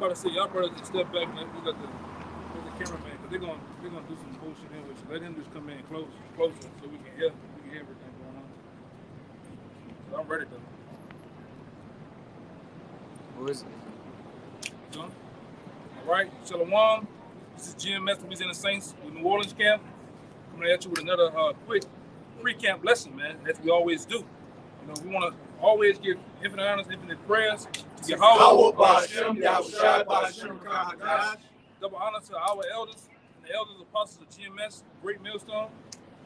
about to say, y'all brothers just step back and we got the cameraman, because they're gonna do some bullshit in with you. Let him just come in closer, so we can hear everything going on. So I'm ready though. Who is it? So, all right, Shalom. This is Jim Messer, Louisiana Saints with New Orleans camp. Coming at you with another quick pre-camp lesson, man, as we always do. You know, we want to always give infinite honors, infinite prayers to Yahweh. Double honor to our elders and the elders apostles of GMS, Great Millstone.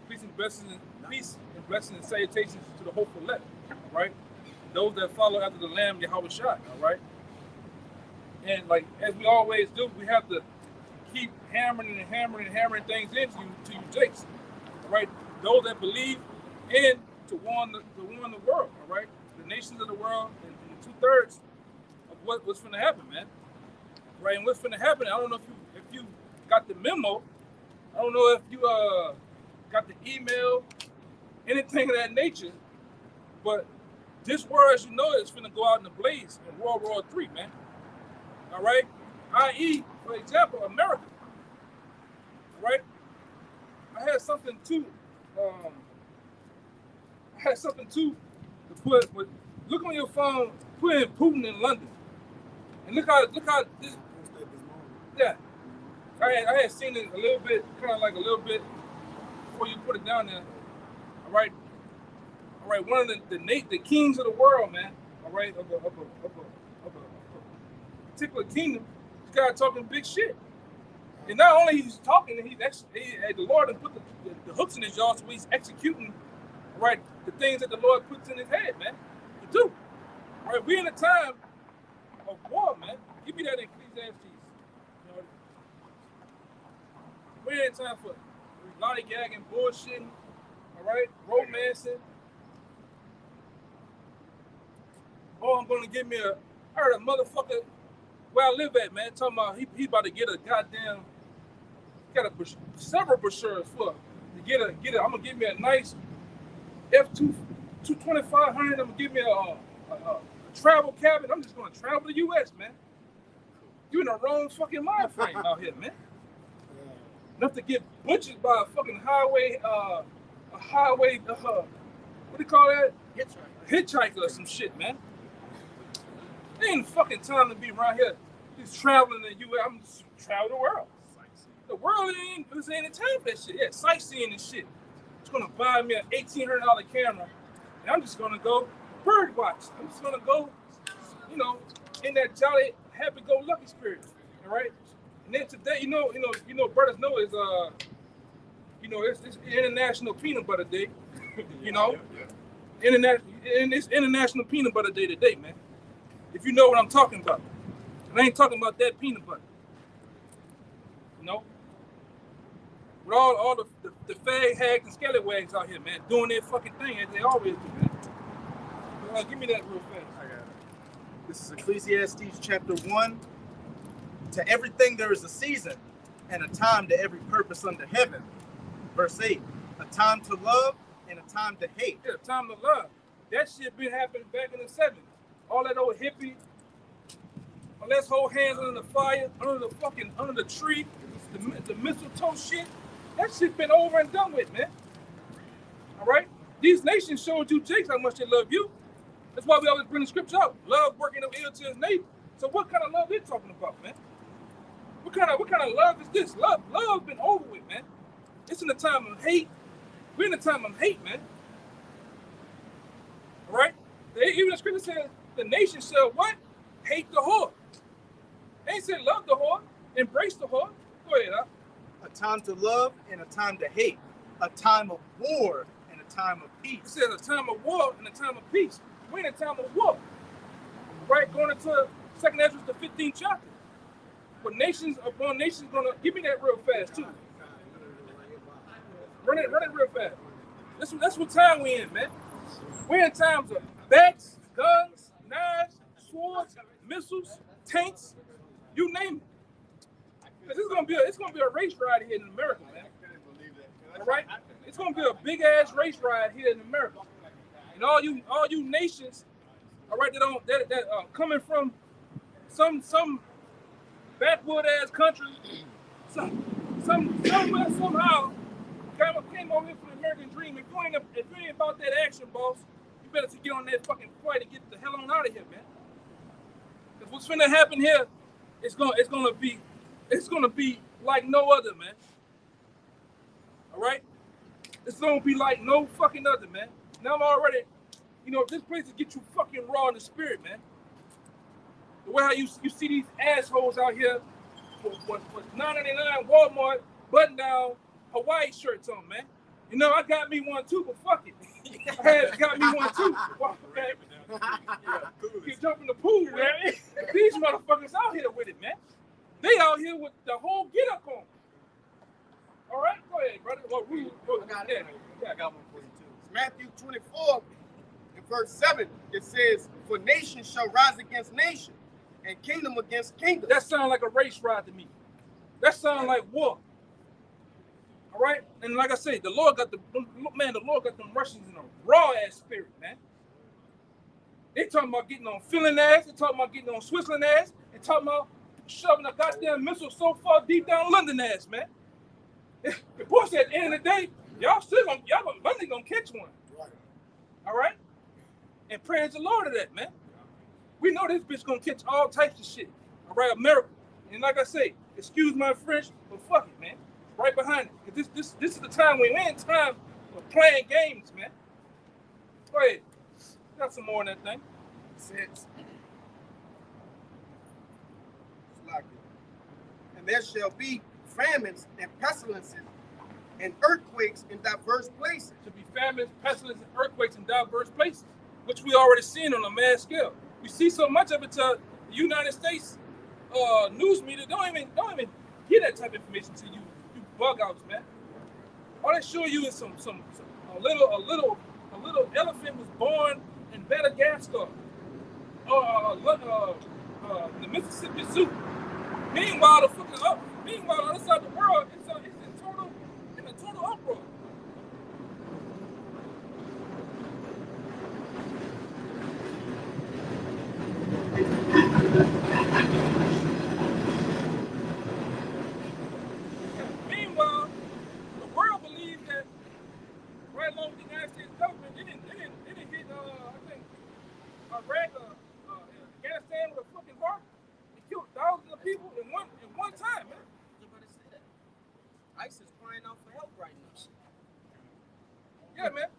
Peace and blessings and salutations to the hopeful elect. All right, those that follow after the Lamb Yahweh Shai. All right, and like as we always do, we have to keep hammering things into you, to you Jakes. All right, those that believe in to warn the world. All right, the nations of the world and 2/3 of what's going to happen, man. Right, and what's going to happen? I don't know if you got the memo. I don't know if you got the email, anything of that nature. But this world, as you know, is going to go out in the blaze in World War III, man. All right, i.e., for example, America. All right, I had something to put. But look on your phone. Put in Putin in London, and look how this. Yeah, I had seen it a little bit before you put it down there. All right, one of the kings of the world, man. All right, of a particular kingdom, this guy talking big shit. And not only he's talking, the Lord has put the hooks in his jaw, so he's executing, right, the things that the Lord puts in his head, man, to do. All right, we're in a time of war, man. Give me that Ecclesiastes. We're in time for lollygagging, bullshitting, all right, romancing. Oh, I'm gonna give me I heard a motherfucker where I live at, man, talking about he about to get a goddamn, several brochures for to get a. I'm gonna give me a nice F2500. I'm gonna give me a travel cabin. I'm just gonna travel the U.S., man. You in the wrong fucking mind frame out here, man. Enough to get butchered by a fucking highway, what do you call that? Hitchhiker or some shit, man. There ain't fucking time to be around here just traveling the U.S. I'm just traveling the world. The world ain't time for that shit. Yeah, sightseeing and shit. It's gonna buy me an $1,800 camera, and I'm just gonna go bird watch. I'm just gonna go, in that jolly, happy-go-lucky spirit. All right. And then today, brothers know is it's International Peanut Butter Day. It's International Peanut Butter Day today, man. If you know what I'm talking about. And I ain't talking about that peanut butter. With all the fag hags and scallywags out here, man, doing their fucking thing as they always do, man. Give me that real fast. I got it. This is Ecclesiastes chapter 1. To everything there is a season, and a time to every purpose under heaven. Verse 8, a time to love and a time to hate. Yeah, time to love. That shit been happening back in the 70s. All that old hippie, let's hold hands under the fire, under the tree, the mistletoe shit. That shit been over and done with, man. All right? These nations showed you Jakes how much they love you. That's why we always bring the scripture out. Love working up ill to his neighbor. So what kind of love they talking about, man? What kind of love is this? Love been over with, man. It's in the time of hate. We're in the time of hate, man. All right? Even the scripture says the nation shall what? Hate the whore. They ain't said love the whore, embrace the whore. Go ahead, huh? A time to love and a time to hate. A time of war and a time of peace. It says a time of war and a time of peace. We're in a time of war. Right? Going into 2nd Ezra, the 15th chapter. But nations upon nations gonna give me that real fast too. Run it real fast. That's what time we in, man. We're in times of bats, guns, knives, swords, missiles, tanks, you name it. Cause it's gonna be a race ride here in America, man. All right, it's gonna be a big ass race ride here in America, and all you nations, all right, that coming from some backwood ass country. Somewhere, somehow, came over here for the American dream. If you ain't about that action, boss, you better get on that fucking flight and get the hell on out of here, man. Because what's finna happen here, it's gonna be like no other, man. All right, it's gonna be like no fucking other, man. Now I'm already, this place will get you fucking raw in the spirit, man. The way how you see these assholes out here with $9.99 Walmart button down Hawaii shirts on, man. I got me one too, but fuck it. I got me one too. Okay. Get jump in the pool, man. These motherfuckers out here with it, man. They out here with the whole get up on. All right, go ahead, brother. I got one for you too. It's Matthew 24, in verse 7. It says, "For nation shall rise against nation, and kingdom against kingdom." That sounds like a race ride to me. That sounds like war. All right, and like I said, the Lord got them Russians in a raw ass spirit, man. They talking about getting on Finland ass. They talking about getting on Switzerland ass. They talking about shoving a goddamn missile so far deep down London ass, man. The boy said, at the end of the day, London gonna catch one. Right. All right, and praise the Lord of that, man. We know this bitch gonna catch all types of shit. All right, America. And like I say, excuse my French, but fuck it, man. Right behind it. This is the time we're in time for playing games, man. Go ahead. Got some more on that thing. It says, "And there shall be famines and pestilences and earthquakes in diverse places." To be famines, pestilence, and earthquakes in diverse places, which we already seen on a mass scale. We see so much of it to the United States news media don't even get that type of information to you bug outs, man. All they show you is a little elephant was born in Madagascar, the Mississippi Zoo. Meanwhile, the other side of the world, it's in a total uproar. Meanwhile, the world believes that right along with the United States government, they didn't hit I think Iraq or Afghanistan with a fucking heart. It killed thousands of people in one time, man. ICE is crying out for help right now. Yeah, man.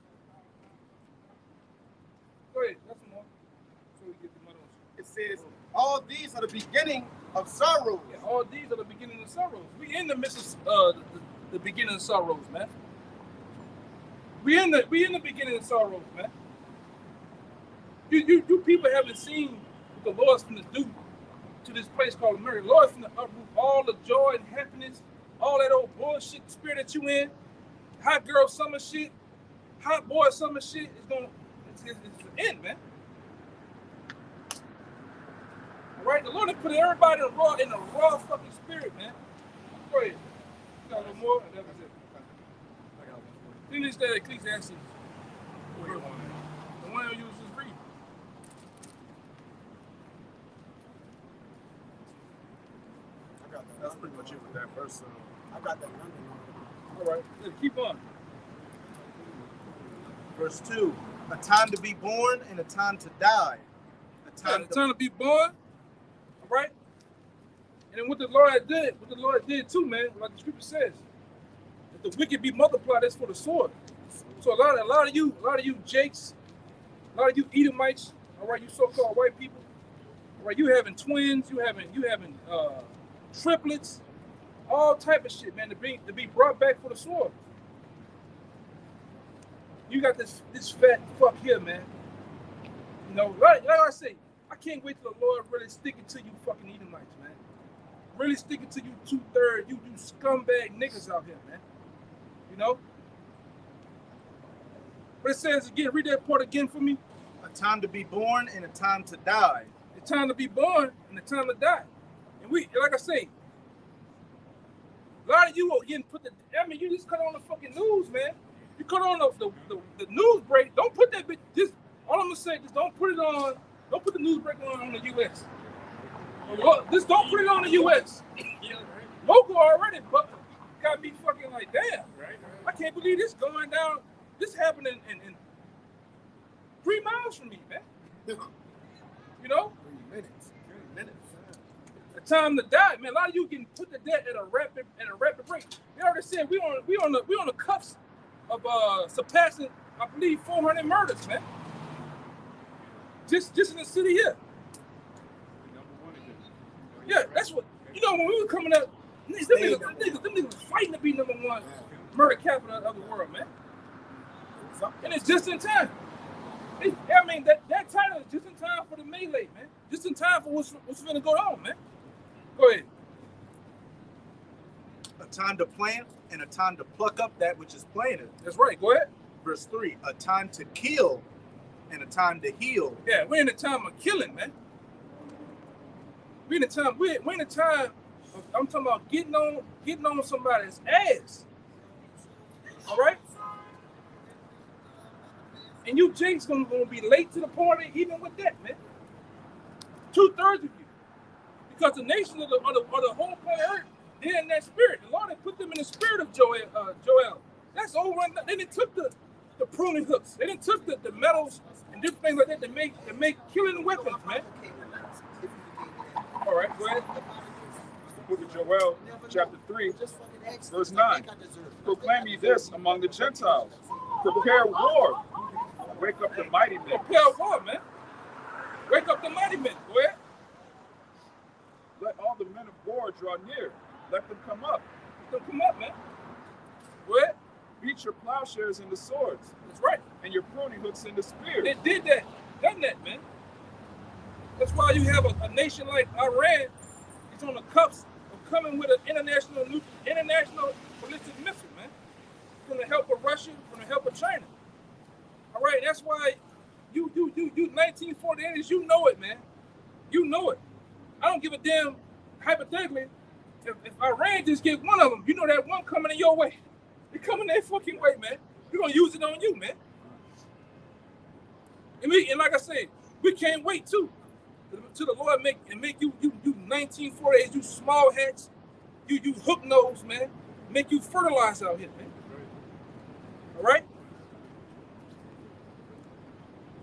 Go ahead, that's some more. So we get the money on. It says, "All these are the beginning of sorrows." Yeah, all these are the beginning of sorrows. We in the midst of the beginning of sorrows, man. We in the beginning of sorrows, man. You people haven't seen what the Lord's finna do to this place called America. The Lord's finna uproot all the joy and happiness, all that old bullshit spirit that you in, hot girl summer shit, hot boy summer shit is it's the end, man. All right, the Lord has put everybody in a raw fucking spirit, man. Go ahead. You got a little more? That was it. Finish that Ecclesiastes. The one you was just reading. I got that. That's pretty much it with that verse. I got that. All right, keep on. Verse 2, a time to be born and a time to die. A time to be born, all right? And then what the Lord did too, man, like the scripture says, that the wicked be multiplied, that's for the sword. So a lot of you Jakes, a lot of you Edomites, all right, you so-called white people, all right, you having twins, you having triplets, all type of shit, man, to be brought back for the sword. You got this fat fuck here, man. You know, like I say, I can't wait till the Lord really stick it to you fucking Edomites, man. Really stick it to you 2/3, you scumbag niggas out here, man. You know? But it says again, read that part again for me. A time to be born and a time to die. The time to be born and the time to die. And we, like I say, a lot of you are getting you just cut on the fucking news, man. You cut on the news break. Don't put that bitch, all I'm gonna say is don't put the news break on the US. Look, just don't put it on the U.S. Local already, but got me fucking like, damn. I can't believe this going down. This happened in 3 miles from me, man. You know? 3 minutes. The time to die, man. A lot of you can put to death at a rapid rate. They already said we on the cusp of surpassing, I believe, 400 murders, man. Just in the city here. Yeah, that's what, you know, when we were coming up, them niggas was fighting to be #1 murder capital of the world, man. And it's just in time. I mean, that title is just in time for the melee, man. Just in time for what's going to go on, man. Go ahead. A time to plant and a time to pluck up that which is planted. That's right. Go ahead. Verse 3, a time to kill and a time to heal. Yeah, we're in the time of killing, man. We're in the time of, I'm talking about getting on somebody's ass. All right? And you Jake's gonna be late to the party even with that, man. 2/3 of you. Because the nation of the whole planet Earth, they're in that spirit. The Lord had put them in the spirit of Joel. That's over. They didn't took the pruning hooks. They didn't took the metals and different things like that to make killing weapons, man. All right, go ahead. Book of Joel, chapter 3, verse 9. Proclaim ye this among the Gentiles. Prepare war. Wake up the mighty men. Prepare war, man. Wake up the mighty men. Go ahead. Let all the men of war draw near. Let them come up. Let them come up, man. Go ahead. Beat your plowshares into swords. That's right. And your pruning hooks into spears. They did that. Done that, man. That's why you have a nation like Iran. It's on the cusp of coming with an international ballistic missile, man. From the help of Russia, from the help of China. All right, that's why you 1948ers, you know it, man. You know it. I don't give a damn, hypothetically, if Iran just get one of them, you know that one coming in your way. They coming their fucking way, man. We're gonna use it on you, man. And like I said, we can't wait too. Till the Lord make you 1948, you small hats, you hook nose, man. Make you fertilize out here, man. All right?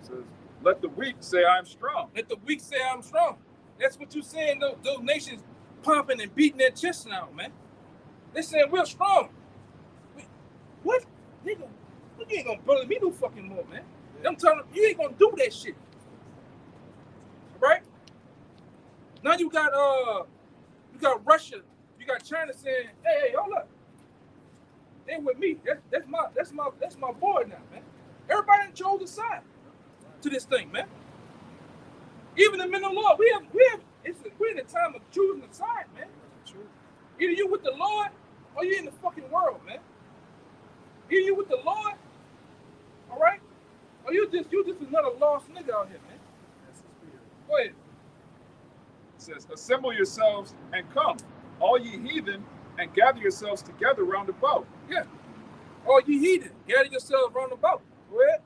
It says, let the weak say I'm strong. Let the weak say I'm strong. That's what you're saying, those nations pumping and beating their chests out, man. They saying we're strong. What? Nigga, you ain't gonna bully me no fucking more, man. I'm telling you, you ain't gonna do that shit. Right? Now you got Russia, you got China saying, hey, hold up. They with me. That's my boy now, man. Everybody done chose a side to this thing, man. Even the men of the Lord, we're in the time of choosing a side, man. Either you with the Lord or you in the fucking world, man. Either you with the Lord, all right? Or you just another lost nigga out here, man. Go ahead. It says, assemble yourselves and come, all ye heathen, and gather yourselves together round about. Yeah. All ye heathen, gather yourselves round about. Go ahead.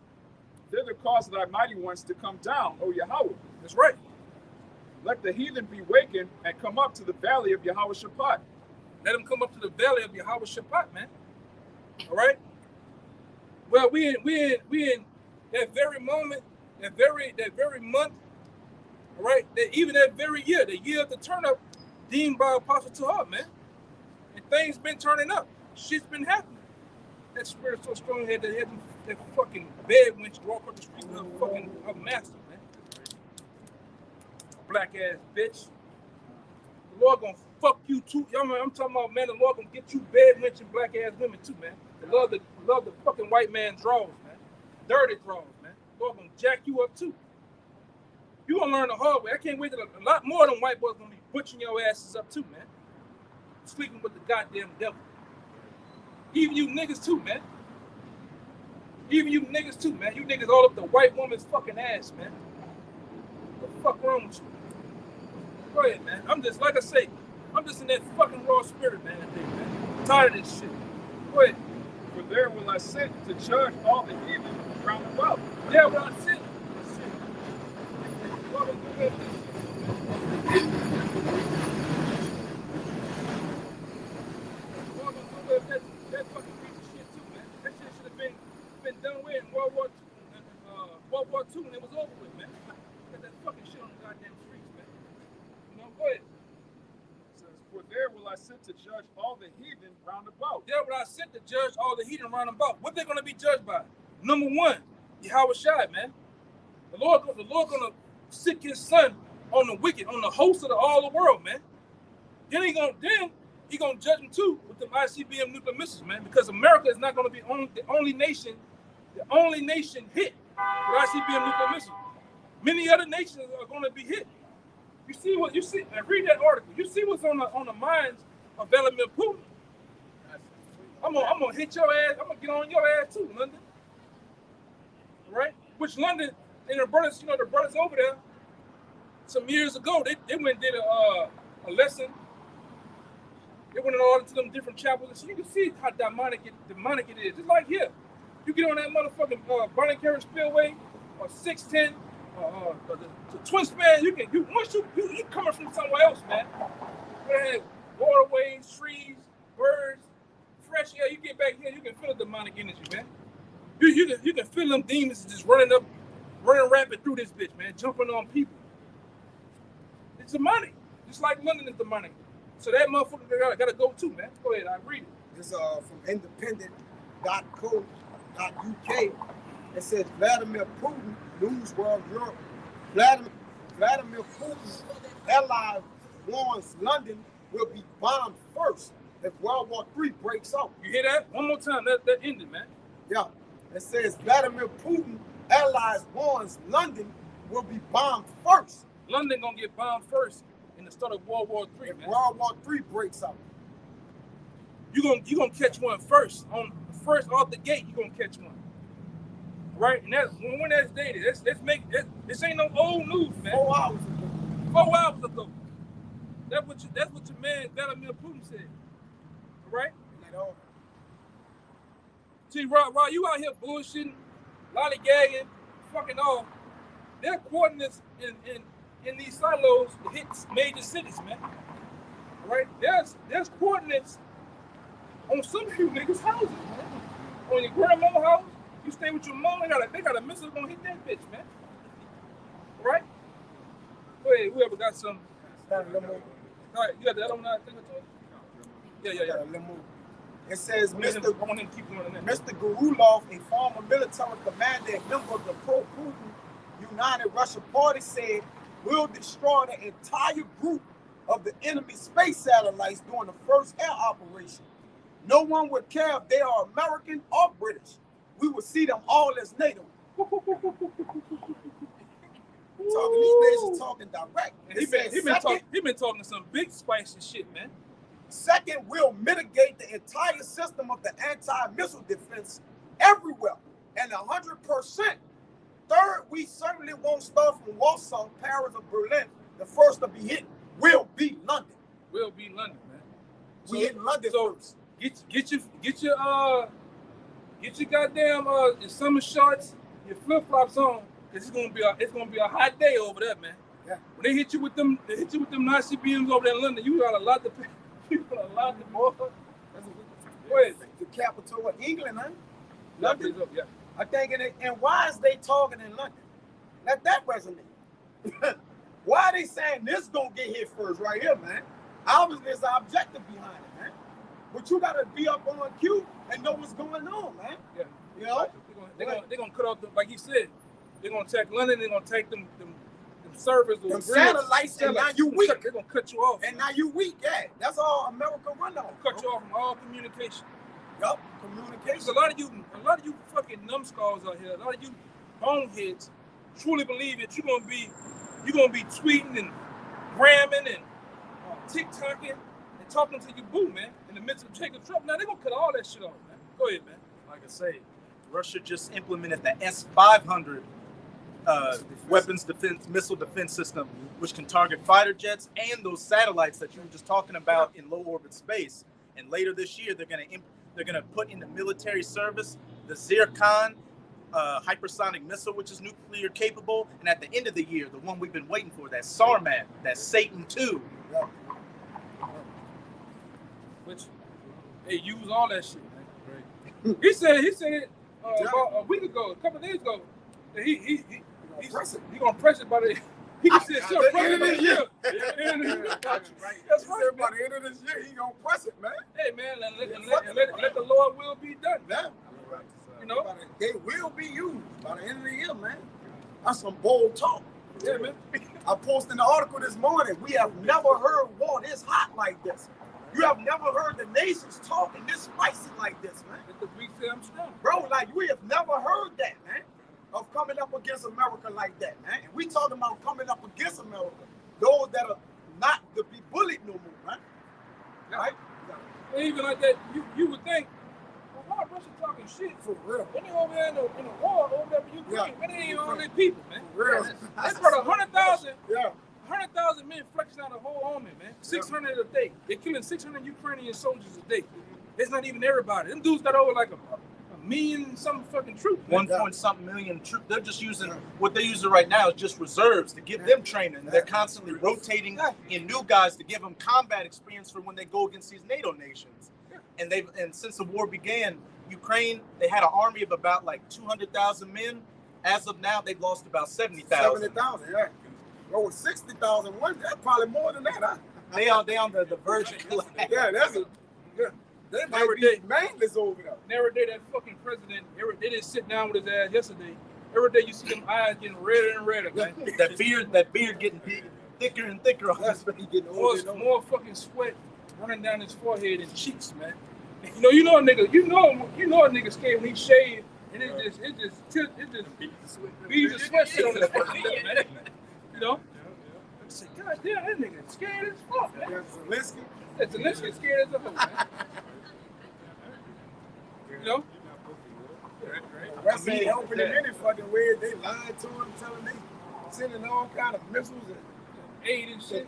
Thither cause thy mighty ones to come down, O Yahweh. That's right. Let the heathen be wakened and come up to the valley of Yahweh Shaphat. Let them come up to the valley of Yahweh Shaphat, man. All right. Well, we in that very moment, that very month. All right. Even that very year, the year of the turn up, deemed by Apostle Tahar, man. And things been turning up. Shit's been happening. That spirit's so strong that they had that fucking bed winch walk up the street with her master, man. Black ass bitch. The Lord gonna fuck you too. I'm talking about, man, the Lord gonna get you bed winching black ass women too, man. They love the fucking white man draws, man. Dirty draws, man. The Lord gonna jack you up too. You gonna learn the hard way. I can't wait till a lot more than white boys gonna be butchering your asses up too, man. Sleeping with the goddamn devil. Even you niggas too, man. Even you niggas too, man. You niggas all up the white woman's fucking ass, man. What the fuck wrong with you? Go ahead, man. I'm just in that fucking raw spirit, man. I'm tired of this shit. Go ahead. For there will I sit to judge all the heathen round about. There will I sit. Shit. sent to judge all the heathen round about. Yeah, but I sent to judge all the heathen round about. What they're gonna be judged by? Number one, Yahweh Shai, man. The Lord gonna sick his son on the wicked, on the host of all the world, man. Then he gonna judge them too with the ICBM nuclear missiles, man. Because America is not gonna be the only nation hit with ICBM nuclear missiles. Many other nations are gonna be hit. You see, and read that article. You see what's on the minds of Vladimir Putin. I'm gonna hit your ass. I'm gonna get on your ass too, London. Right? Which London and the brothers, the brothers over there, some years ago, they went and did a lesson. They went all into them different chapels, and so you can see how demonic it is. Just like here, you get on that motherfucking Bonnie Carriage Spillway or 610. The twin span, once you coming from somewhere else, man. You have waterways, trees, birds, fresh air. You get back here, you can feel the demonic energy, man. You can feel them demons just running rapid through this bitch, man, jumping on people. It's demonic, just like London is demonic. So that motherfucker gotta go too, man. Go ahead, I read it. This from independent.co.uk. It says Vladimir Putin, News World Europe. Vladimir Putin's ally warns London will be bombed first if World War III breaks out. You hear that? One more time. That ended, man. Yeah. It says Vladimir Putin allies warns London will be bombed first. London gonna get bombed first in the start of World War III, if man. World War III breaks out. You gonna catch one first. First off the gate, you gonna catch one. Right? And that's when that's dated. This ain't no old news, man. 4 hours ago. 4 hours ago. That's what your man Vladimir Putin said. Right? See, Rob, you out here bullshitting, lollygagging, fucking off. There are coordinates in these silos to hit major cities, man. Right? There's coordinates on some of you niggas' houses, man. On your grandma's house, you stay with your mom, they got a missile gonna hit that bitch, man. Right? Go ahead, whoever got some. All right, you got the other one I think I told you? Yeah. It says Mr. Mr. Gurulov, a former military commander and member of the pro-Putin United Russia Party, said we'll destroy the entire group of the enemy space satellites during the first air operation. No one would care if they are American or British. We will see them all as NATO. These nations talking direct. He been talking some big spicy shit, man. Second, we'll mitigate the entire system of the anti-missile defense everywhere, and 100%. Third, we certainly won't start from Warsaw, Paris, or Berlin. The first to be hit will be London. Will be London, man. We hit London first. Get your goddamn your summer shorts, your flip flops on, cause it's gonna be a hot day over there, man. Yeah. When they hit you with them Nazi beams over there in London, you got a lot to pay. You got a lot to more. Go ahead. The capital of England, huh? London. Yeah. I think, and why is they talking in London? Let that resonate. Why are they saying this gonna get hit first right here, man? Obviously, there's an objective behind it, man. But you gotta be up on cue and know what's going on, man. Yeah. You know? They're gonna cut off them, like he said. They're gonna attack London. They're gonna take them servers, them satellites, and now you weak. They're gonna cut you off. And now you weak, yeah. That's all America run on. Cut you off from all communication. Yup, communication. A lot of you fucking numbskulls out here, a lot of you boneheads truly believe that you're gonna be tweeting and gramming and TikToking and talking to your boo, man, in the midst of Jacob Trump. Now they're gonna cut all that shit off, man. Go ahead, man. Like I say, Russia just implemented the S-500 missile defense system, which can target fighter jets and those satellites that you were just talking about in low orbit space. And later this year, they're gonna put into military service the Zircon hypersonic missile, which is nuclear capable. And at the end of the year, the one we've been waiting for, that Sarmat, that Satan II. Yeah. Which they use all that shit, man. Right. He said about a week ago, a couple of days ago, that he's gonna press it by the He can say, "Sir, At the brother, end of this year. That's He right, said by man. the end of this year, he gonna press it, man. Hey, man, let the Lord will be done. Yeah. You know? They will be used by the end of the year, man. That's some bold talk. Yeah, man. I posted an article this morning. We have never heard war this hot like this. You have never heard the nations talking this spicy like this, man. Let the weak say I'm strong. Bro, like we have never heard that, man. Of coming up against America like that, man. And we talking about coming up against America. Those that are not to be bullied no more, man. Right? And even like that, you would think, well, why Russia talking shit? For real. When they over there in the war over there with Ukraine, man, they ain't all their people, man. For real. They brought 100,000 Yeah. 100,000 men flexing out the whole army, man. 600 a day. They're killing 600 Ukrainian soldiers a day. It's not even everybody. Them dudes got over like a million some fucking troops. 1 point something million troops. They're just using what they're using right now is just reserves to give them training. They're constantly rotating in new guys to give them combat experience for when they go against these NATO nations. And since the war began, Ukraine, they had an army of about like 200,000 men. As of now, they've lost about 70,000. 70,000, yeah. Bro, 60,000 one, that's probably more than that, huh? They on the verge of collapse. Yeah, that's a they might be mangless over there. Every day that fucking president, they didn't sit down with his ass yesterday. Every day you see them eyes getting redder and redder, man. That beard getting thicker and thicker on That's his what he getting older and older. More fucking sweat running down his forehead and cheeks, man. You know a nigga scared when he shaved and it just beads of sweat shit on his fucking lip, man. You know? I say, God damn, that nigga scared as fuck, man. Yeah, Zelensky. That Zelensky scared as a hoe, man. You know? Rest ain't helping him any fucking way. They lied to him, telling they sending all kind of missiles and Aid and shit.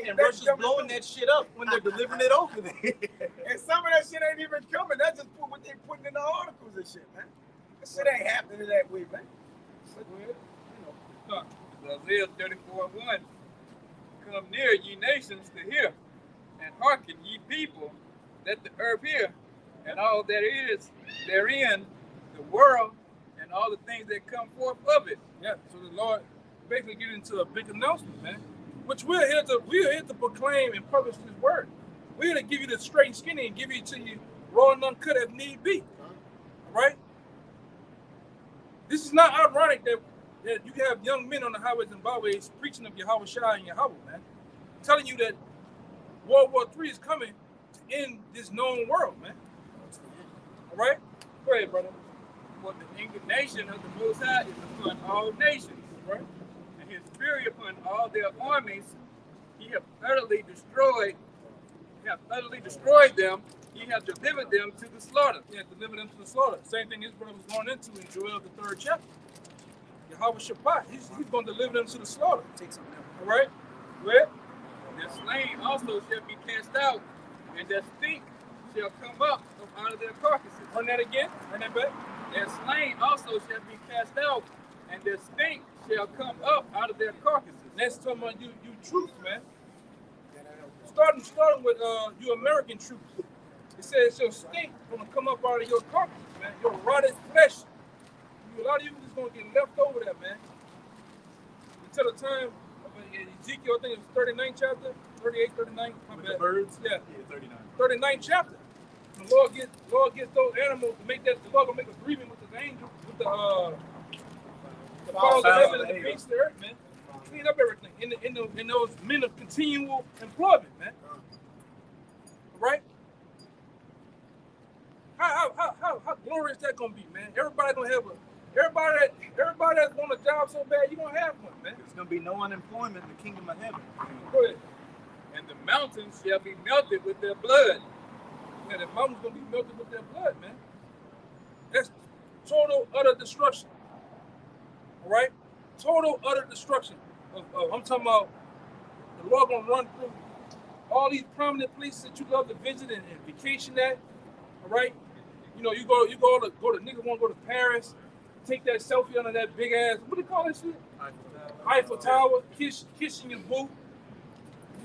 And Russia's blowing that shit up when they're delivering it over there. And some of that shit ain't even coming. That's just what they putting in the articles and shit, man. That shit ain't happening that way, man. Isaiah 34:1. Come near, ye nations, to hear, and hearken, ye people, let the earth hear, and all that is therein, the world, and all the things that come forth of it. Yeah, so the Lord basically get into a big announcement, man. Which we're here to proclaim and publish His word. We're here to give you the straight and skinny and give it to you raw and uncut if need be. All right? This is not ironic that you have young men on the highways and byways preaching of Yahweh Shai and Yahweh, man. Telling you that World War III is coming to end this known world, man. All right? Go ahead, brother. For the indignation of the Most High is upon all nations, Right? and his fury upon all their armies. He hath utterly destroyed them. He hath delivered them to the slaughter. Yeah, deliver them to the slaughter. Same thing this brother was going into in Joel the 3rd chapter. Yahweh Shabbat, he's going to deliver them to the slaughter. All right? Go ahead. Their slain also shall be cast out, and their stink shall come up out of their carcasses. Run that again. Run that back. Their slain also shall be cast out, and their stink shall come up out of their carcasses. That's talking about you troops, man. Starting with you American troops. It says your stink gonna come up out of your carcass, man. Your rotted flesh. A lot of you just gonna get left over there, man. Until the time of Ezekiel, I think it was 39th chapter, 38, 39. My With bad. the birds? Yeah. 39. 39th chapter. The Lord gets those animals to make that. The Lord gonna make agreement with the angel, with the fowls of heaven and the beasts of the earth, man. Clean up everything in those men of continual employment, man. Right? How glorious that gonna be, man? Everybody gonna have everybody that's want a job so bad, you gonna have one, man. There's going to be no unemployment in the kingdom of heaven. Go ahead. And the mountains shall be melted with their blood. Yeah, the mountains gonna be melted with their blood, man. That's total utter destruction. All right, total utter destruction. I'm talking about the Lord gonna run through all these prominent places that you love to visit and vacation at. All right, you know you go to nigga want to go to Paris, take that selfie under that big ass. What do you call that shit? Eiffel Tower. Kissing your boo.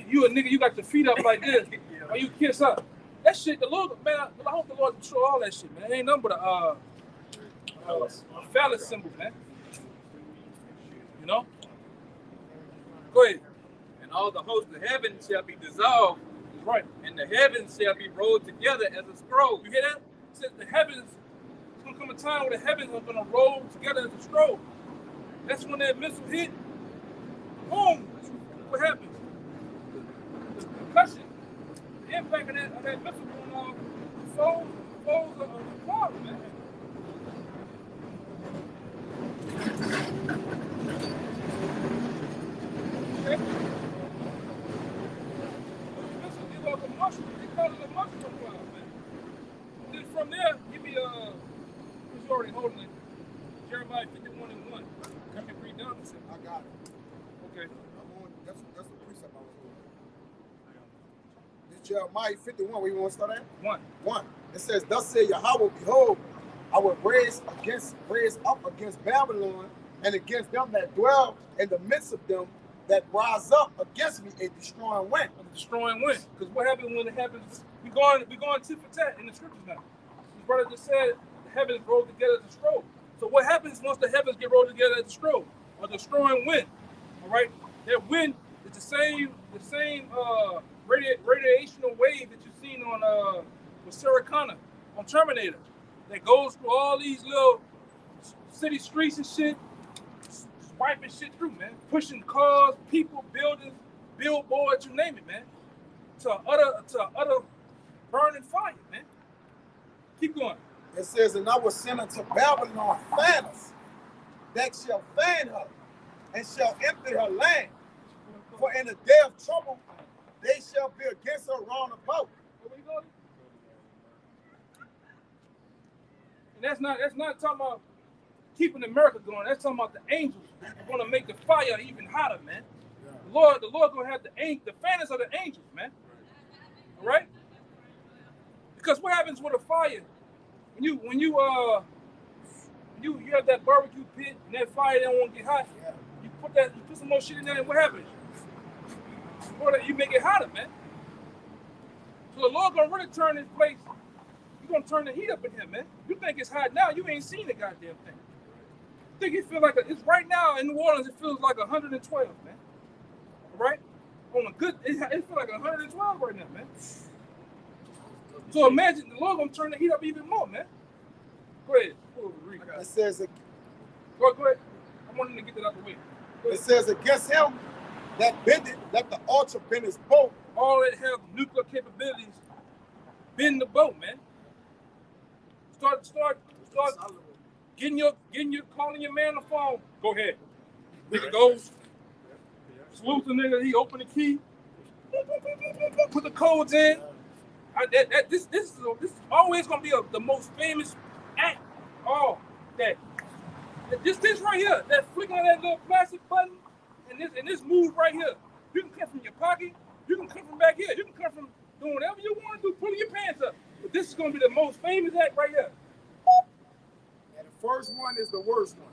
You a nigga, you got your feet up like this, or you kiss up. That shit, the Lord, man, I hope the Lord control all that shit, man. Ain't nothing but a phallus symbol, man. You know? Go ahead. And all the hosts of heaven shall be dissolved, That's right. and the heavens shall be rolled together as a scroll. You hear that? It says the heavens, it's going to come a time where the heavens are going to roll together as a scroll. That's when that missile hit. Boom. What happens? The concussion, the impact of that missile going off, foes of the problem, man. Okay? Missile give off a mushroom. They call it a mushroom cloud, man. And then from there, give me who's already holding it? Jeremiah 51:1. Can you read down this? I got it. Okay. I'm on, that's the precept I was on. This Jeremiah 51, where you want to start at? 1. 1. It says, thus said Yahweh, behold, I will raise up against Babylon and against them that dwell in the midst of them that rise up against me a destroying wind. A destroying wind. Because what happens when it happens? We going tit for tat in the scriptures now. His brother just said the heavens roll together as a scroll. So what happens once the heavens get rolled together as a scroll? A destroying wind. All right? That wind is the same radiational wave that you've seen on with Sarah Connor on Terminator. That goes through all these little city streets and shit, swiping shit through, man. Pushing cars, people, buildings, billboards, you name it, man. To utter burning fire, man. Keep going. It says, and I will send unto Babylon fanners that shall fan her and shall empty her land. For in the day of trouble they shall be against her round about. Where we going? And that's not talking about keeping America going. That's talking about the angels going to make the fire even hotter, man. Yeah. The Lord going to have the fanners of the angels, man. All right? Because what happens with a fire? When you have that barbecue pit and that fire don't want to get hot, you put some more shit in there, and what happens? You make it hotter, man. So the Lord gonna really turn this place. You're gonna turn the heat up in here, man. You think it's hot now? You ain't seen the goddamn thing. You think it feels like it's right now in New Orleans? It feels like 112, man. All right? On a good, it feels like 112 right now, man. So imagine the Lord gonna turn the heat up even more, man. Go ahead. It says, Go ahead. I want him to get that out the way. it says against him that bended, let the altar bend his bow. All that have nuclear capabilities, bend the boat, man. Start calling your man on the phone. Go ahead. Nigga goes. Salute the nigga. He open the key. Put the codes in. This is always gonna be the most famous act. Oh, that this right here, that flicking of that little plastic button, and this move right here. You can come from your pocket. You can come from back here. You can come from doing whatever you want to do, pulling your pants up. But this is gonna be the most famous act right here. And the first one is the worst one.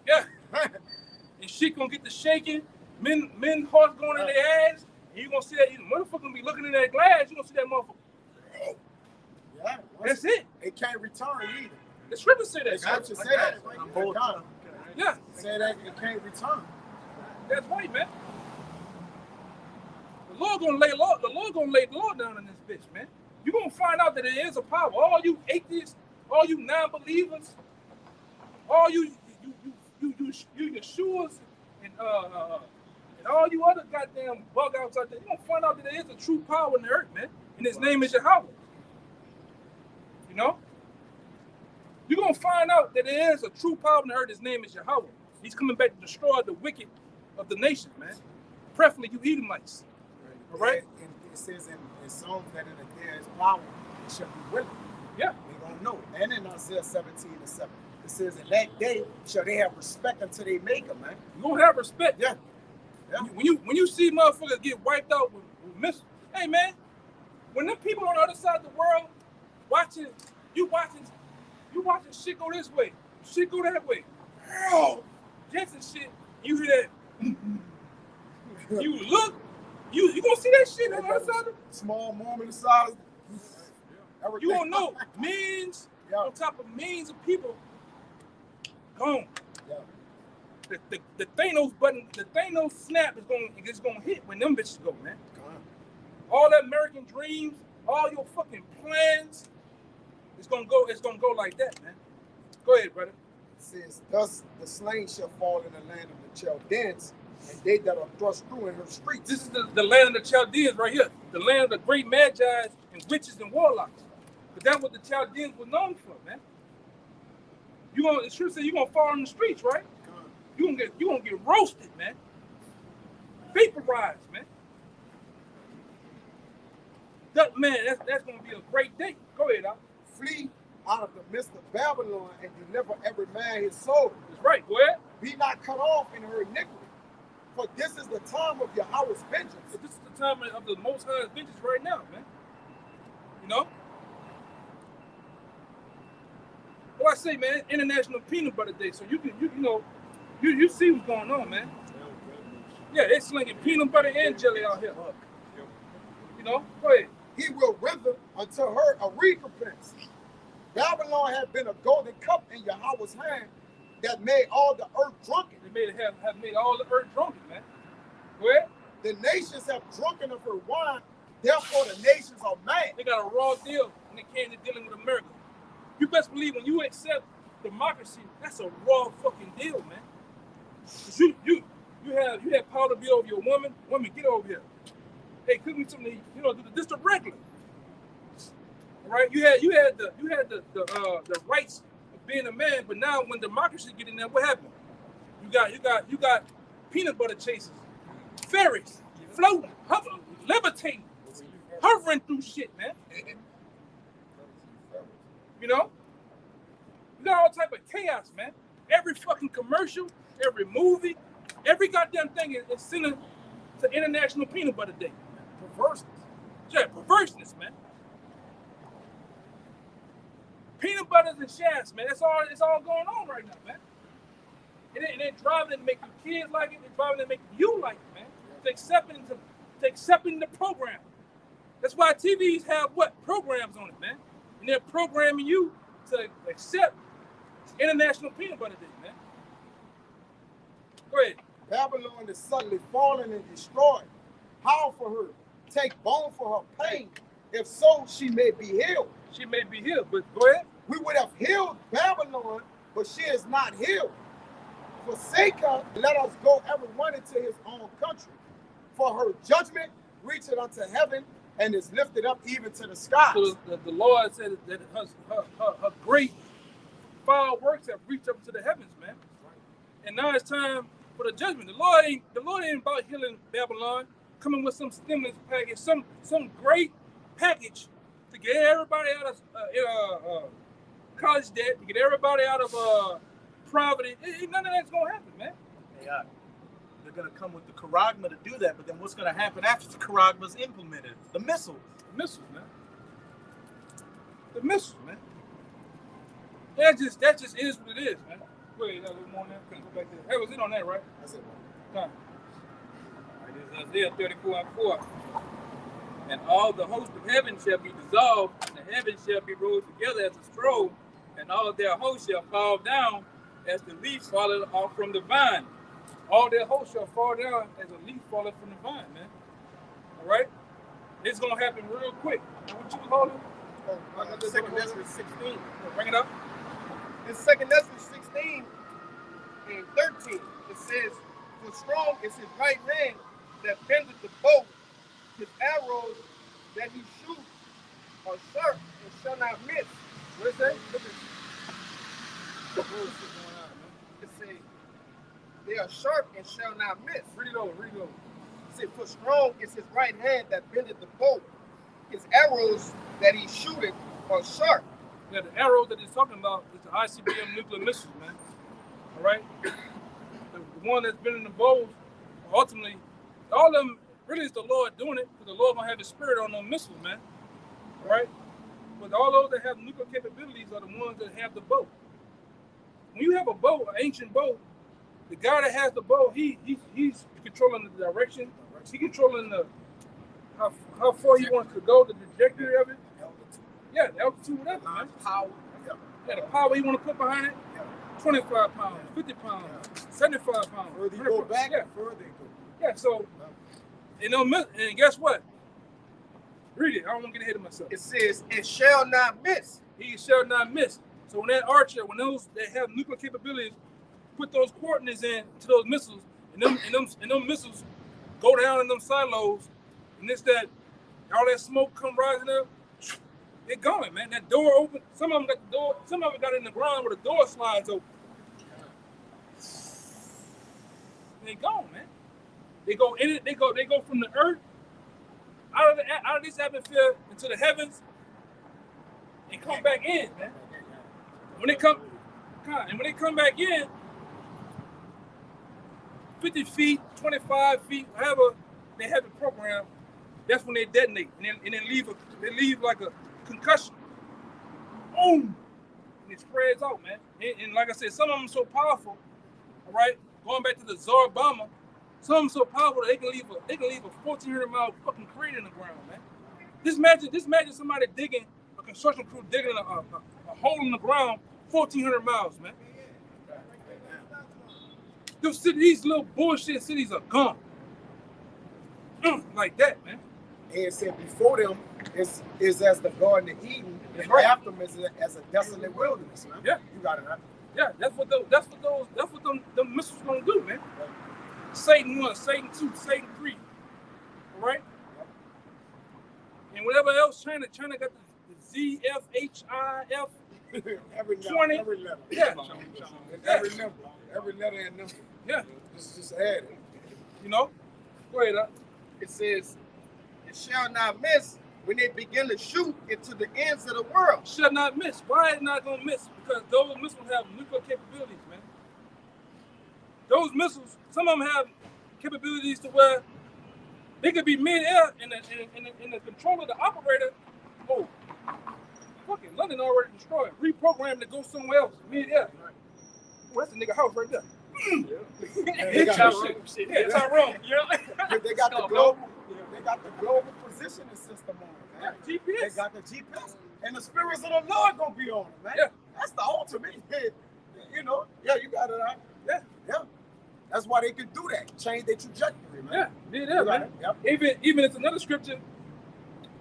Yeah. And shit gonna get the shaking. Men hearts going in their ass. And you gonna see that motherfucker gonna be looking in that glass. You gonna see that motherfucker. Yeah, That's it. It can't return either. The scripture say that. The scripture say that. Yeah. Say that it can't return. That's right, man. The Lord gonna lay the law down in this bitch, man. You're gonna find out that there is a power. All you atheists, all you non-believers, all you Yeshuas and all you other goddamn bug outs out there, you're gonna find out that there is a true power in the earth, man. And his name is Yahweh. You know? You're gonna find out that there is a true power in the earth. His name is Yahweh. He's coming back to destroy the wicked of the nation, man. Preferably you Edomites. All right? And it says in Psalms that in the day is power, it shall be willing. Yeah. They gonna know it. And in Isaiah 17:7, it says in that day shall they have respect unto their maker, man. You gonna have respect. Yeah. When you see motherfuckers get wiped out with missiles, hey man, when them people on the other side of the world watching shit go this way, shit go that way, jets and shit, you hear that, you look, you gonna see that shit on the other side of small moment of size. you don't know, millions on top of millions of people gone. Yeah. The Thanos button, the Thanos snap is gonna hit when them bitches go, man. All that American dreams, all your fucking plans, it's gonna go like that, man. Go ahead, brother. It says, thus the slain shall fall in the land of the Chaldeans, and they that are thrust through in her streets. This is the land of the Chaldeans right here. The land of the great Magi's and witches and warlocks. But that's what the Chaldeans were known for, man. It sure said you're gonna fall in the streets, right? You gonna get roasted, man. Vaporized, man. Man, that's gonna be a great day. Go ahead, Al. Flee out of the midst of Babylon and deliver every man his soul. That's right. Go ahead. Be not cut off in her iniquity. For this is the time of Yahweh's vengeance. So this is the time of the Most High's vengeance right now, man. You know? Well, I say, man, International Peanut Butter Day. So you see what's going on, man. Yeah, they're slinging peanut butter and jelly out here. You know? Go ahead. He will render unto her a recompense. Babylon had been a golden cup in Yahweh's hand that made all the earth drunken. They have made all the earth drunken, man. Go ahead. The nations have drunken of her wine, therefore the nations are mad. They got a raw deal when it came to dealing with America. You best believe when you accept democracy, that's a raw fucking deal, man. You have power to be over your woman. Woman, get over here. Hey, cook me something. Do this the regular. All right, you had the rights of being a man, but now when democracy get in there, what happened? You got peanut butter chasers, ferries, floating, levitating, hovering through shit, man. You know, you got all type of chaos, man. Every fucking commercial, every movie, every goddamn thing is sending to International Peanut Butter Day. Perverseness. Yeah, perverseness, man. Peanut butters and shafts, man. It's all going on right now, man. And they're driving to make your kids like it. They're driving to make you like it, man. To accepting the program. That's why TVs have programs on it, man. And they're programming you to accept International Peanut Butter Day, man. Go ahead. Babylon is suddenly fallen and destroyed. How for her? Take bone for her pain. If so, she may be healed. She may be healed, but go ahead. We would have healed Babylon, but she is not healed. Forsake her, let us go every one into his own country. For her judgment reacheth unto heaven and is lifted up even to the skies. So the Lord said that her great foul works have reached up to the heavens, man. And now it's time for the judgment. The Lord ain't about healing Babylon, coming with some stimulus package, some great package to get everybody out of college debt, to get everybody out of poverty. None of that's gonna happen, man. They're gonna come with the Charagma to do that, but then what's gonna happen after the Charagma's implemented? The missiles. The missiles, man. The missiles, man. That just is what it is, man. Go ahead, a little more on that. Go back there. That was it on that, right? That's it. Time. All right, this is Isaiah 34:4. And all the host of heaven shall be dissolved, and the heavens shall be rolled together as a scroll, and all their hosts shall fall down as the leaves falling off from the vine. All their hosts shall fall down as a leaf falling from the vine, man. All right? It's going to happen real quick. Now, what you was holding? Second Ezra 16. Bring it up. In Second Ezra 16 and 13, it says, for strong is his right hand that bendeth the bow. His arrows that he shoots are sharp and shall not miss. What is that? It says, they are sharp and shall not miss. Read it over. It said, for strong is his right hand that bendeth the bow. His arrows that he shooteth are sharp. Yeah, the arrow that he's talking about is the ICBM nuclear missiles, man. All right? The one that's been in the bows, ultimately, all of them, really is the Lord doing it, because the Lord going to have his spirit on those missiles, man. All right? But all those that have nuclear capabilities are the ones that have the bow. When you have a bow, an ancient bow, the guy that has the bow, he's controlling the direction. He's controlling how far he wants to go, the trajectory of it. Yeah, the altitude, whatever, man. Power. Yeah, the power he want to put behind it. 25 pounds, 50 pounds, 75 pounds. Further you go back, yeah. further you go. Yeah, so, and guess what? Read it. I don't want to get ahead of myself. It says, "And shall not miss." He shall not miss. So when that archer, when those that have nuclear capabilities, put those coordinates in to those missiles, and them missiles go down in them silos, and it's that all that smoke come rising up, they're going, man. That door open. Some of them got the door. Some of them got in the ground where the door slides open. They gone, man. They go in it. They go from the earth out of this atmosphere into the heavens and come back in, man. When they come back in, 50 feet, 25 feet, however they have it programmed, that's when they detonate and then leave like a concussion. Boom! And it spreads out, man. And like I said, some of them so powerful, all right? Going back to the Tsar bomber, some of them so powerful that they can leave a 1,400-mile fucking crater in the ground, man. Just imagine somebody digging, a construction crew digging a hole in the ground 1,400 miles, man. These little bullshit cities are gone. Like that, man. And said before them is as the Garden of Eden, and Right. after them is as a desolate wilderness, man. Yeah. You got it, right? Yeah, that's what them missiles gonna do, man. Satan 1, Satan 2, Satan 3. All right? And whatever else, China got the ZFHIF. every letter, 20. every letter. Yeah. Every letter and number. Yeah. Just add it. You know? Go ahead, It says, "And shall not miss when they begin to shoot into the ends of the world." Should not miss. Why is it not gonna miss? Because those missiles have nuclear capabilities, man. Those missiles, some of them have capabilities to where they could be mid-air in the control of the operator. Oh, fucking London already destroyed. Reprogrammed to go somewhere else, mid-air. Oh, that's a nigga house right there. They got Tyrone. Yeah, Tyrone. They got the global positioning system on it, man. Yeah, GPS. They got the GPS. And the spirits of the Lord gonna be on it, man. Yeah. That's the ultimate. You know, yeah, you got it right. Yeah. Yeah. That's why they can do that. Change their trajectory, man. Yeah, mid-air, You got man. it. Yep. Even it's another scripture,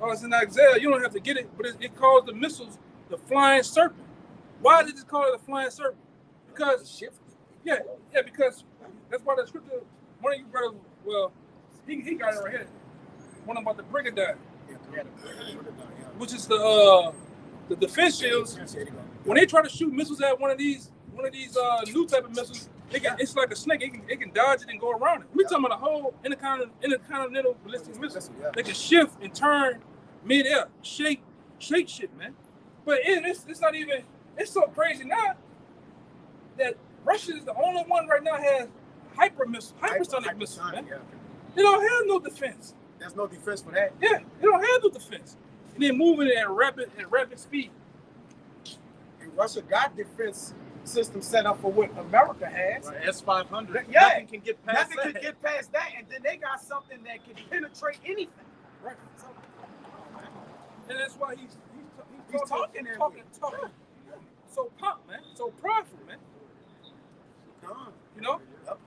it's in Isaiah, you don't have to get it, but it calls the missiles the flying serpent. Why did it call it a flying serpent? Because, Shift. because that's why the scripture, one of you brothers, well, he got it right here. One about the brigadier, which is the defense shields. When they try to shoot missiles at one of these new type of missiles, it's like a snake. It can dodge it and go around it. We're talking about a whole intercontinental ballistic missile. They can shift and turn mid-air, shake shit, man. But it's not even. It's so crazy now that Russia is the only one right now has hypersonic missiles, man. Yeah. They don't have no defense. There's no defense for that. Yeah, they don't have no defense. And they're moving at rapid speed. And Russia got defense system set up for what America has. Right, S-500. Yeah. Nothing can get past Nothing that. can get past that, and then they got something that can penetrate anything. Right. And that's why he's talking so pumped, man. So prideful, man. You know? Yep.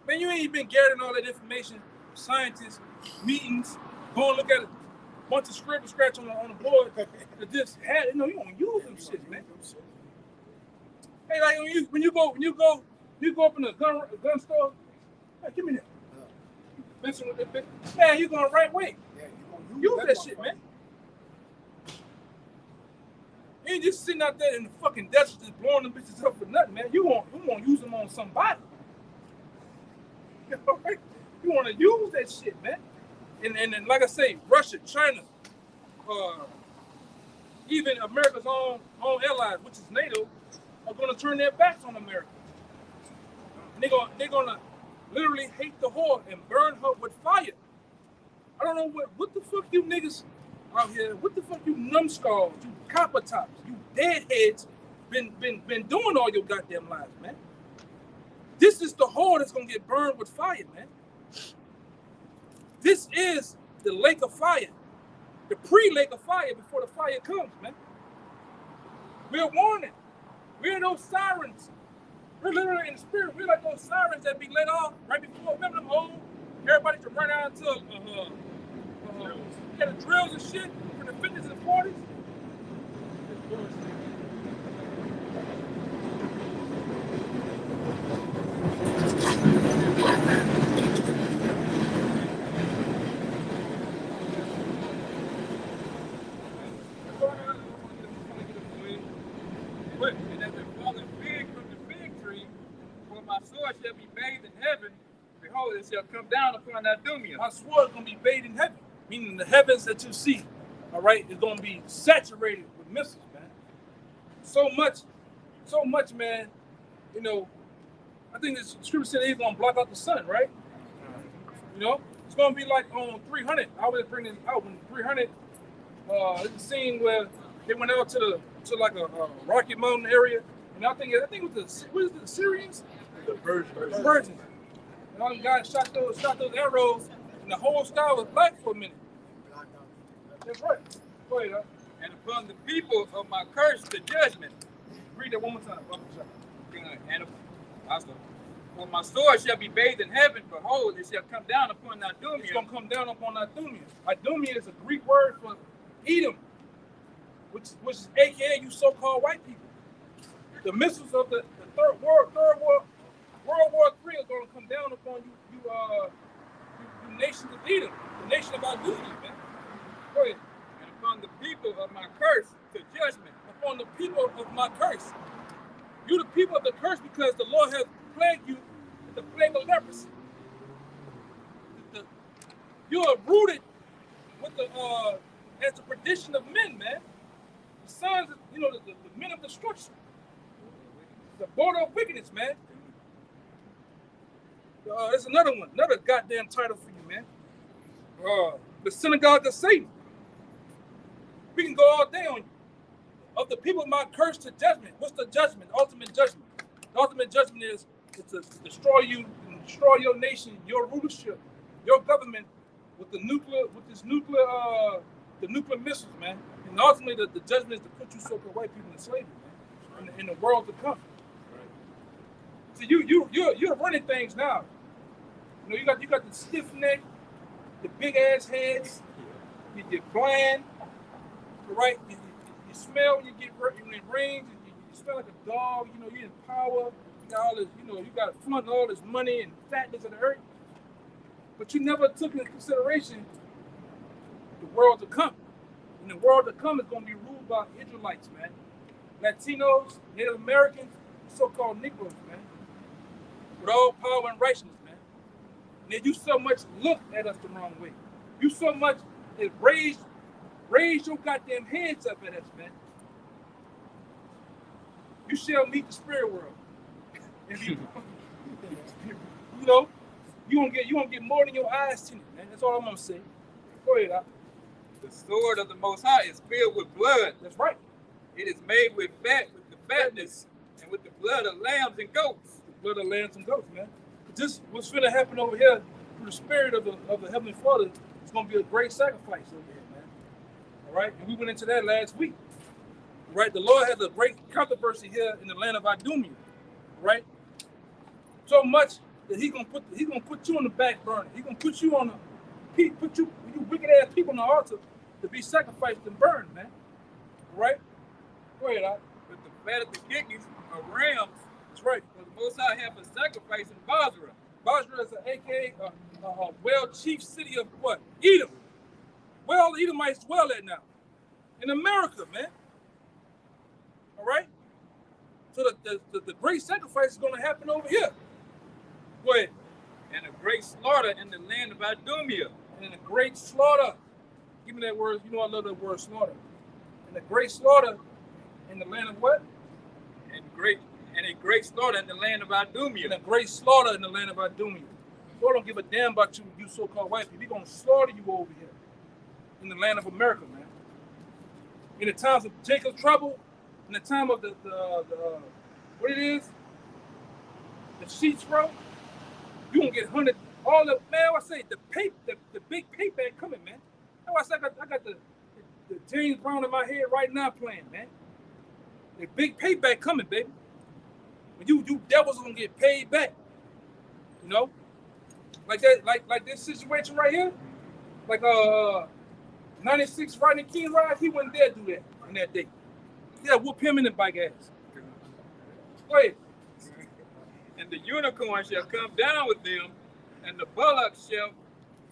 Man, you ain't been gathering all that information, scientists, meetings, go and look at a bunch of scribble scratch on the board that just had, you don't use them shit, man. Hey, like when you go up in a gun store, hey, give me that. Messing with that bitch. Man, you going right way. Yeah, you Use that shit, man. You ain't just sitting out there in the fucking desert just blowing them bitches up for nothing, man. You want to use them on somebody. Right? You want to use that shit, man. And like I say, Russia, China, even America's own allies, which is NATO, are going to turn their backs on America. And they're gonna literally hate the whore and burn her with fire. I don't know what the fuck you niggas out here, what the fuck you numbskulls, you copper tops, you deadheads been doing all your goddamn lives, man. This is the whore that's gonna get burned with fire, man. This is the lake of fire, the pre-lake of fire before the fire comes, man. We're warning. We're those sirens. We're literally in the spirit. We're like those sirens that be let off right before. Remember them old? Everybody to run out into the drills and shit from the 50s and 40s. And as a fallen fig from the fig tree, for my sword shall be bathed in heaven, behold, it shall come down upon Idumea. My sword is going to be bathed in heaven, meaning the heavens that you see, all right, is going to be saturated with missiles, man. So much, man. You know, I think the scripture said he's going to block out the sun, right? You know, it's going to be like on 300. I was bringing it out when 300. It's a scene where they went out to like a Rocky Mountain area, and I think it was the Syrians, the Virgins. And all the guys shot those arrows, and the whole sky was black for a minute. That's right. Go ahead, And upon the people of my curse the judgment. read that one more time. And for my sword shall be bathed in heaven, behold, it shall come down upon Idumea. It's going to come down upon Idumea. Idumea is a Greek word for Edom, which is AKA you so-called white people. The missiles of the third World War III are going to come down upon you nations of Edom, the nation of Idumea, man. Go ahead. And upon the people of my curse to judgment. Upon the people of my curse. You the people of the curse because the Lord has plagued you with the plague of leprosy. You are rooted with as the perdition of men, man. The sons, the men of destruction. The border of wickedness, man. There's another one, another goddamn title for you, man. The synagogue of Satan. We can go all day on you. Of the people of my curse to judgment. What's the judgment? Ultimate judgment. The ultimate judgment is to destroy you and destroy your nation, your rulership, your government with the nuclear missiles, man. And ultimately the judgment is to put you so-called white people in slavery, man, in the world to come. So you're running things now. You know, you got the stiff neck, the big ass heads, you're bland, right? You smell when when it rains, you smell like a dog, you're in power, you got all this, you got to flaunt all this money and fatness of the earth. But you never took into consideration the world to come. And the world to come is going to be ruled by Israelites, man. Latinos, Native Americans, so-called Negroes, man. With all power and righteousness, man. And you so much look at us the wrong way. You so much raise your goddamn hands up at us, man. You shall meet the spirit world. You gonna get more than your eyes seen, man. That's all I'm gonna say. Go ahead, Al. The sword of the Most High is filled with blood. That's right. It is made with the fatness, and with the blood of lambs and goats. The blood of lambs and goats, man. Just what's finna happen over here through the spirit of the Heavenly Father, it's gonna be a great sacrifice over here, man. All right, and we went into that last week. Right, the Lord has a great controversy here in the land of Idumea. Right, so much that He's gonna put you on the back burner. He's gonna put you on you wicked ass people on the altar to be sacrificed and burned, man. All right, go ahead, Al. With the fat of the kidneys of rams. That's right. For the Most High have a sacrifice in Basra. Basra is an AKA well-chief city of what? Edom. Where all the Edomites dwell at now? In America, man. All right? So the great sacrifice is going to happen over here. Go ahead. And a great slaughter in the land of Idumea. And a great slaughter. Give me that word. You know I love that word, slaughter. And a great slaughter in the land of what? And a great slaughter in the land of Idumea. And a great slaughter in the land of Idumea. Lord don't give a damn about you so-called white people. He's going to slaughter you over here in the land of America, man. In the times of Jacob's trouble, in the time of the what it is, the sheets row, you gonna get hunted. All the man, I say the big payback coming, man. That's why I say I got the James Brown in my head right now playing, man. A big payback coming, baby. When you devils gonna get paid back. You know? Like that, like this situation right here. Like 96 Rodney King ride, he wouldn't dare do that on that day. Yeah, whoop him in the bike ass. Go ahead. And the unicorn shall come down with them, and the bullock shall,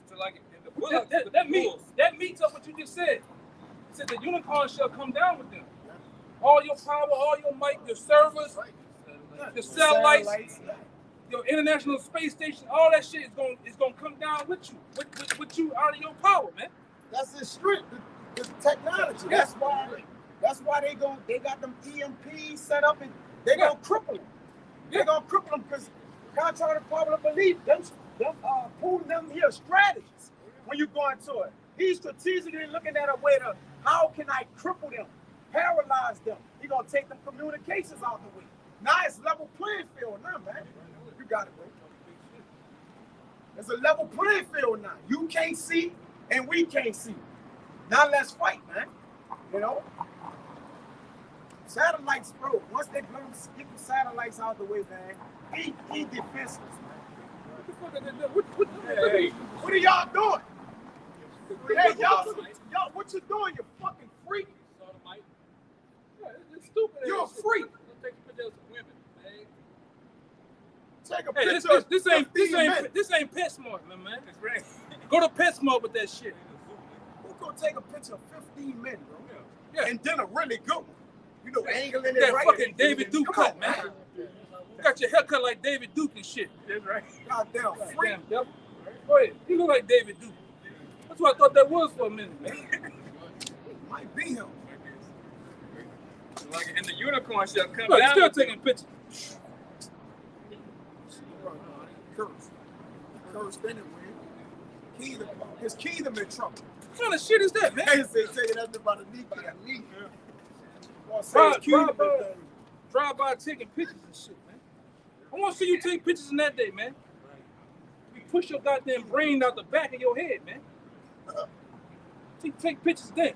so like, and the bullock, that meets up what you just said. It said the unicorn shall come down with them. All your power, all your might, your servers, your satellites, your international space station, all that shit is gonna come down with you, with you out of your power, man. That's the strength, the technology. Yeah. That's why they got them EMPs set up and they gonna cripple them. They're gonna cripple them because contrary to popular belief, them Putin them here strategies when you go into it. He's strategically looking at a way to how can I cripple them, paralyze them. He gonna take them communications out the way. Now it's level playing field now, man. You got it, bro. It's a level playing field now. You can't see and we can't see. Now let's fight, man. You know? Satellites, bro. Once they get the satellites out the way, man, he defenseless, man. What are y'all doing? Hey, y'all, what you doing? You fucking freak. It's stupid. You're a freak. Take a Hey, picture. this ain't PetSmart, man. Go to PetSmart with that shit. Who's gonna take a picture of 15 men, bro? Yeah. And then a really good one. You know, angling it That right. fucking David Duke Come cut, on, man. You got your hair cut like David Duke and shit. That's right. Goddamn freak. Damn, devil. Go ahead. You look like David Duke. That's what I thought that was for a minute, man. Might be him. Like, and the unicorn shall come Look, down. still with them. taking pictures. Cursed anyway. His kingdom in trouble. What kind of shit is that, man? They say that's about a knee by a knee. Drive by taking pictures and shit, man. I want to see you take pictures in that day, man. You push your goddamn brain out the back of your head, man. Take pictures then.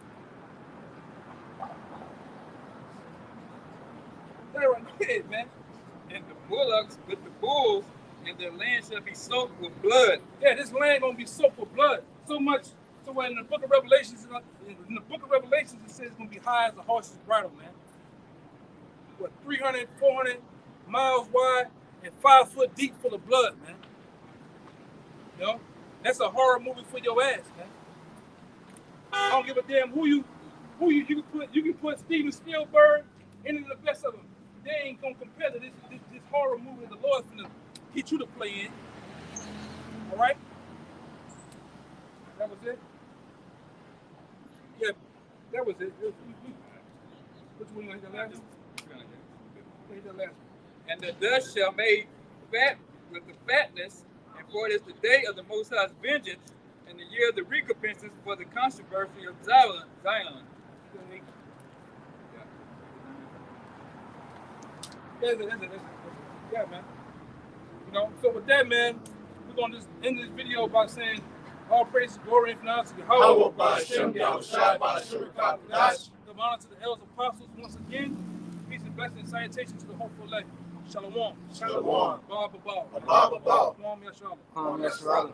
That right ahead, man. And the bullocks with the bulls, and their land shall be soaked with blood. Yeah, this land gonna be soaked with blood. So much, so in the book of Revelations, it says it's gonna be high as a horse's bridle, man. What, 300, 400 miles wide and 5 foot deep full of blood, man. You know? That's a horror movie for your ass, man. I don't give a damn who you can put Steven Spielberg into the best of them. They ain't gonna compare to this horror movie the Lord's gonna get you to play in. All right? That was it? Yeah, that was it. Which one you hit the last one? Hit the last one. And the dust shall make fat with the fatness, and for it is the day of the Most High's vengeance, and the year of the recompenses for the controversy of Zion. Yeah, man. You know, so with that, man, we're gonna just end this video by saying all praise, glory, and honor to Yahweh. Give honor to the elders apostles once again. Peace and blessings and salutations to the hopeful elect. Shalom. Shalom. Ba ba ba. Ba ba ba. Kwam Yashala. Yes, brother.